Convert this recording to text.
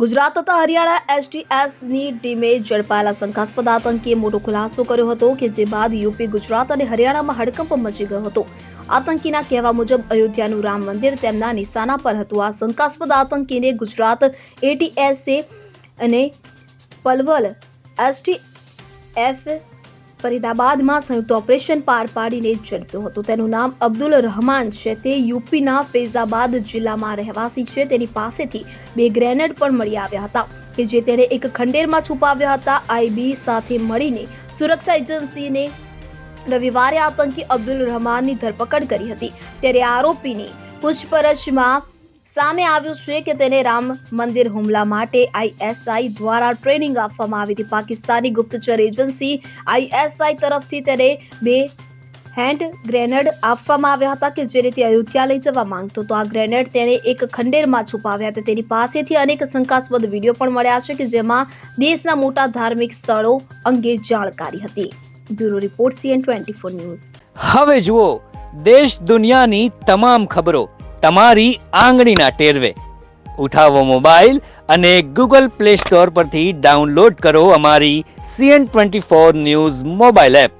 ગુજરાત તથા હરિયાણા એસટીએસની ટીમે ઝડપાયેલા શંકાસ્પદ આતંકીએ મોટો ખુલાસો કર્યો હતો કે જે બાદ યુપી, ગુજરાત અને હરિયાણામાં હડકંપ મચી ગયો હતો। આતંકીના કહેવા મુજબ અયોધ્યાનું રામ મંદિર તેમના નિશાના પર હતું। આ શંકાસ્પદ આતંકીને ગુજરાત એટીએસએ અને પલવલ એસટીએફ ફરીદાબાદમાં સંયુક્ત ઓપરેશન પાર પાડીને ઝડપ્યો હતો। તેનું નામ અબ્દુલ રહેમાન છે। તે યુપીના ફૈઝાબાદ જિલ્લામાં રહેવાસી છે। તેની પાસેથી 2 ગ્રેનેડ પણ મળી આવ્યા હતા કે જે તેણે એક ખંડેરમાં છુપાવ્યા હતા। આઈબી સાથે મળીને સુરક્ષા એજન્સીને રવિવારે આતંકી અબ્દુલ રહેમાનની ધરપકડ કરી હતી। ત્યારે આરોપીની પૂછપરછમાં સામે આવ્યું છે કે તેને રામ મંદિર હુમલા માટે આઈએસઆઈ દ્વારા ટ્રેનિંગ આપવામાં આવી હતી। પાકિસ્તાની ગુપ્તચર એજન્સી આઈએસઆઈ તરફથી તેને 2 હેન્ડ ગ્રેનેડ આપવામાં આવ્યા હતા કે જેને તે અયોધ્યા લઈ જવા માંગતો હતો। આ ગ્રેનેડ તેણે એક ખંડેરમાં છુપાવ્યા હતા। તેની પાસેથી અનેક શંકાસ્પદ વિડીયો પણ મળ્યા છે કે જેમાં દેશના મોટા ધાર્મિક સ્થળો અંગે જાણકારી હતી। Bureau report CN24 news. હવે જુઓ દેશ દુનિયાની તમામ ખબરો તમારી આંગળીના ટેરવે। ઉઠાવો મોબાઈલ અને ગૂગલ પ્લે સ્ટોર પરથી ડાઉનલોડ કરો અમારી CN24 ન્યૂઝ મોબાઈલ એપ।